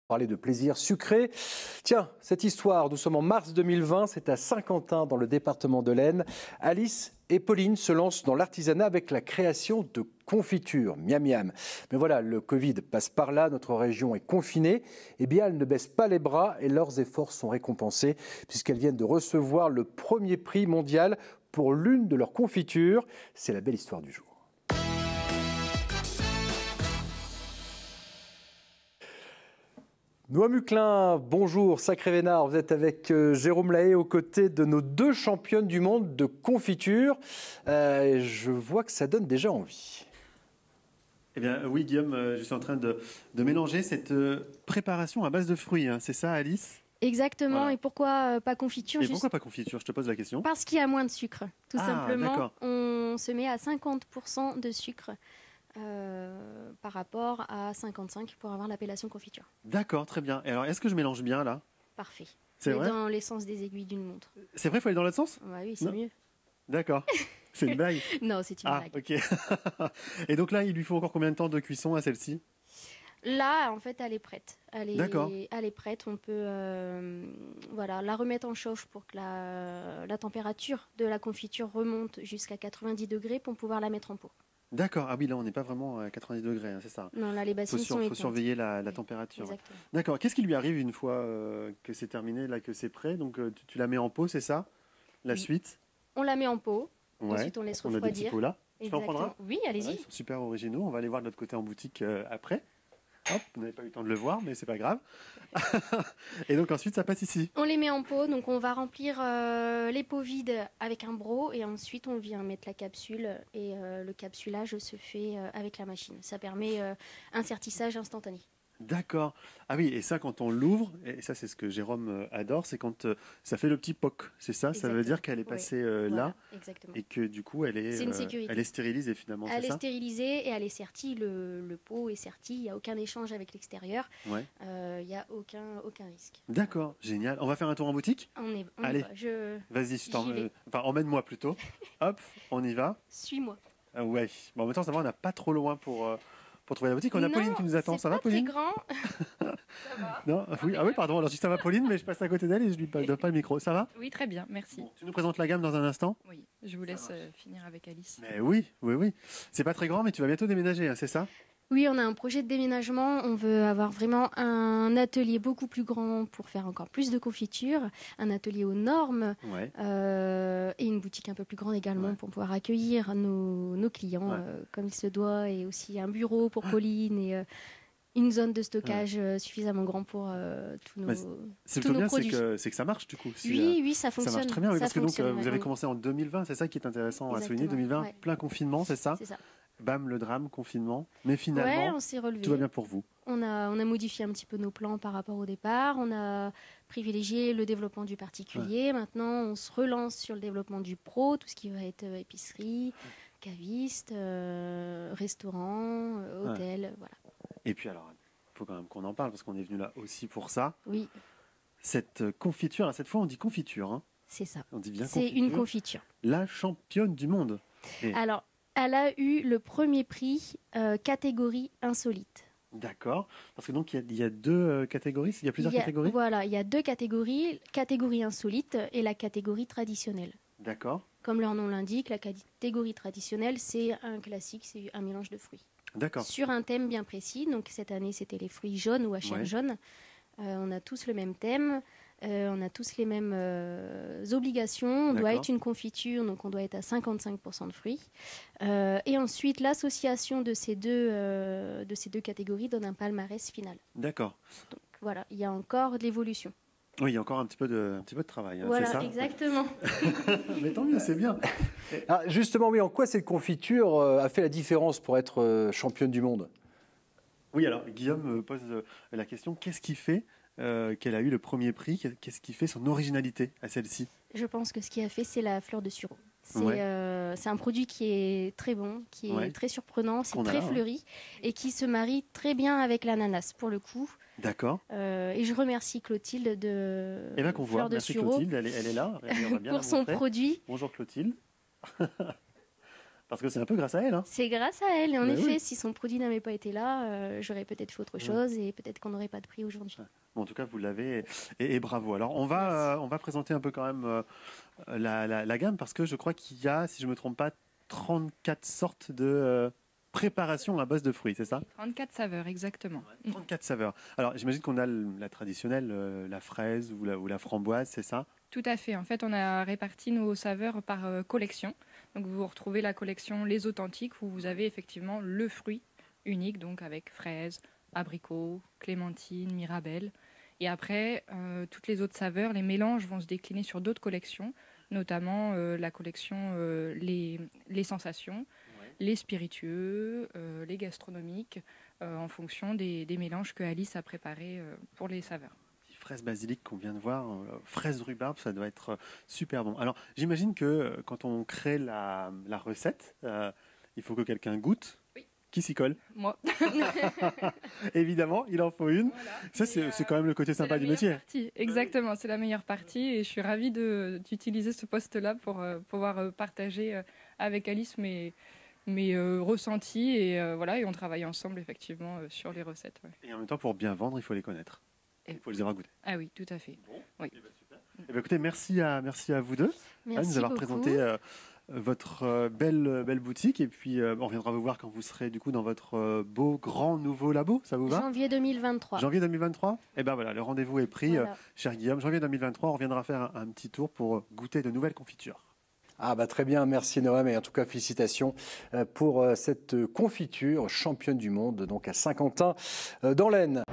Parler de plaisir sucré. Tiens, cette histoire, nous sommes en mars 2020, c'est à Saint-Quentin dans le département de l'Aisne. Alice et Pauline se lancent dans l'artisanat avec la création de confitures, miam miam. Mais voilà, le Covid passe par là, notre région est confinée. Eh bien, elles ne baissent pas les bras et leurs efforts sont récompensés puisqu'elles viennent de recevoir le premier prix mondial pour l'une de leurs confitures. C'est la belle histoire du jour. Noa Muclin, bonjour, Sacré Vénard, vous êtes avec Jérôme Lahey aux côtés de nos deux championnes du monde de confiture. Je vois que ça donne déjà envie. Eh bien oui Guillaume, je suis en train de mélanger cette préparation à base de fruits, hein. C'est ça Alice? Exactement, Voilà. et pourquoi pas confiture? Et pourquoi pas confiture? Je te pose la question. Parce qu'il y a moins de sucre, tout simplement. D'accord. On se met à 50% de sucre par rapport à 55 pour avoir l'appellation confiture. D'accord, très bien. Et alors est-ce que je mélange bien là? Parfait. C'est vrai? Dans l'essence des aiguilles d'une montre. C'est vrai, il faut aller dans l'autre sens? Bah oui, c'est Non. mieux. D'accord. C'est une blague? Non, c'est une blague. Ok. Et donc là, il lui faut encore combien de temps de cuisson à celle-ci? Là, en fait, elle est prête. D'accord. Elle est prête. On peut voilà, la remettre en chauffe pour que la température de la confiture remonte jusqu'à 90 degrés pour pouvoir la mettre en pot. D'accord. Ah oui, là, on n'est pas vraiment à 90 degrés, hein, c'est ça. Non, là, les bassines sont Faut éteintes. surveiller la température. Exactement. D'accord. Qu'est-ce qui lui arrive une fois que c'est terminé, là, que c'est prêt? Donc tu la mets en pot, c'est ça? La Oui. suite? On la met en pot. Ouais. Ensuite, on laisse On a des petits refroidir. pots là. Je peux en prendre un? Exactement. Oui, allez-y. Voilà, ils sont super originaux. On va aller voir de l'autre côté en boutique après. Hop, vous n'avez pas eu le temps de le voir, mais c'est pas grave. Et donc ensuite, ça passe ici. On les met en pot, donc on va remplir les pots vides avec un broc et ensuite on vient mettre la capsule et le capsulage se fait avec la machine. Ça permet un sertissage instantané. D'accord. Ah oui, et ça, quand on l'ouvre, et ça, c'est ce que Jérôme adore, c'est quand ça fait le petit POC. C'est ça? Ça veut dire qu'elle est passée Voilà, là exactement. et que du coup, C'est une sécurité. elle est stérilisée finalement. Elle C'est est ça? stérilisée et elle est sertie. Le pot est serti. Il n'y a aucun échange avec l'extérieur. Ouais. Il n'y a aucun risque. D'accord, génial. On va faire un tour en boutique? On y Allez. va. Vas-y, J'y vais. enfin, emmène-moi plutôt. Hop, on y va. Suis-moi. Ah ouais. Bon, en même temps, ça va, on n'a pas trop loin pour trouver la boutique. On a Pauline qui nous attend. Ça va, Pauline? C'est pas très grand. Ça va? Non, oui, ah oui, pardon. Alors, je dis ça va, Pauline, mais je passe à côté d'elle et je lui donne pas le micro. Ça va? Oui, très bien, merci. Bon, tu nous présentes la gamme dans un instant? Oui, je vous laisse finir avec Alice. Mais oui, oui, oui. C'est pas très grand, mais tu vas bientôt déménager, hein, c'est ça? Oui, on a un projet de déménagement. On veut avoir vraiment un atelier beaucoup plus grand pour faire encore plus de confitures, un atelier aux normes Ouais. et une boutique un peu plus grande également Ouais. pour pouvoir accueillir nos clients Ouais. comme il se doit, et aussi un bureau pour Pauline et une zone de stockage suffisamment grand pour tous nos, Bah, C'est tous plutôt nos bien, produits. c'est que ça marche du coup. Si, Oui, ça ça fonctionne. marche très bien, oui, Ça parce que donc fonctionne, vous ouais, avez on- commencé en 2020, c'est ça qui est intéressant à souligner. Exactement, 2020, ouais. plein confinement, c'est ça? C'est ça. Bam, le drame, confinement. Mais Ouais, finalement, on s'est relevé. tout va bien pour vous. On a modifié un petit peu nos plans par rapport au départ. On a privilégié le développement du particulier. Maintenant, on se relance sur le développement du pro, tout ce qui va être épicerie, caviste, restaurant, hôtel, voilà. Et puis alors, il faut quand même qu'on en parle parce qu'on est venu là aussi pour ça. Oui, Cette confiture, là, cette fois on dit confiture, hein. c'est ça. On dit bien C'est confiture. une confiture. La championne du monde. Et- Alors, elle a eu le premier prix catégorie insolite. D'accord. Parce que donc il y a deux catégories, il y a plusieurs catégories. Voilà, il y a deux catégories, catégorie insolite et la catégorie traditionnelle. D'accord. Comme leur nom l'indique, la catégorie traditionnelle, c'est un classique, c'est un mélange de fruits. D'accord. Sur un thème bien précis. Donc cette année, c'était les fruits jaunes ou à chair Ouais. jaune. On a tous le même thème. On a tous les mêmes obligations. On doit D'accord. être une confiture, donc on doit être à 55% de fruits. Et ensuite, l'association de ces deux catégories donne un palmarès final. D'accord. Donc voilà, il y a encore de l'évolution. Oui, il y a encore un petit peu de travail, hein, Voilà, c'est ça? exactement. Mais tant mieux, c'est bien. Ah, justement, oui, en quoi cette confiture a fait la différence pour être championne du monde? Oui, alors Guillaume pose la question, qu'est-ce qui fait qu'elle a eu le premier prix? Qu'est-ce qui fait son originalité à celle-ci? Je pense que ce qui a fait, c'est la fleur de sureau. C'est Ouais. c'est un produit qui est très bon, qui est Ouais. très surprenant, c'est Qu'on a très là, hein. fleuri et qui se marie très bien avec l'ananas pour le coup. D'accord. Et je remercie Clotilde de Et bien qu'on voit, Fleur de merci Sureau Clotilde, elle est là. On va bien la pour son montrer. produit. Bonjour Clotilde. Parce que c'est un peu grâce à elle. Hein. C'est grâce à elle. Et en Mais effet, oui. si son produit n'avait pas été là, j'aurais peut-être fait autre chose et peut-être qu'on n'aurait pas de prix aujourd'hui. Bon, en tout cas, vous l'avez et bravo. Alors, on va présenter un peu quand même la gamme parce que je crois qu'il y a, si je ne me trompe pas, 34 sortes de préparation à base de fruits, c'est ça? 34 saveurs, exactement. 34 saveurs. Alors, j'imagine qu'on a la traditionnelle, la fraise ou la framboise, c'est ça? Tout à fait. En fait, on a réparti nos saveurs par collection. Donc, vous retrouvez la collection Les Authentiques où vous avez effectivement le fruit unique, donc avec fraises, abricots, clémentine, mirabelle. Et après, toutes les autres saveurs, les mélanges vont se décliner sur d'autres collections, notamment la collection les sensations, les spiritueux, les gastronomiques, en fonction des mélanges que Alice a préparés pour les saveurs. Fraise basilic qu'on vient de voir, fraise rhubarbe, ça doit être super bon. Alors, j'imagine que quand on crée la recette, il faut que quelqu'un goûte. Oui. Qui s'y colle? Moi. Évidemment, il en faut une. Voilà. Ça, c'est quand même le côté C'est sympa la du meilleure métier. partie. Exactement, c'est la meilleure partie et je suis ravie d'utiliser ce poste-là pour pouvoir partager avec Alice mes ressentis et voilà, et on travaille ensemble effectivement sur les recettes. Ouais. Et en même temps, pour bien vendre, il faut les connaître. Il faut les avoir goûtés. Ah oui, tout à fait. Oui. Eh bien, écoutez, merci à vous deux de Merci nous avoir beaucoup. présenté votre belle boutique. Et puis, on reviendra vous voir quand vous serez du coup dans votre beau, grand, nouveau labo. Ça vous va? Janvier 2023. Janvier 2023. Et bien voilà, le rendez-vous est pris, Voilà. cher Guillaume. Janvier 2023, on reviendra faire un petit tour pour goûter de nouvelles confitures. Ah bah très bien, merci Noam et en tout cas félicitations pour cette confiture championne du monde donc à Saint-Quentin dans l'Aisne.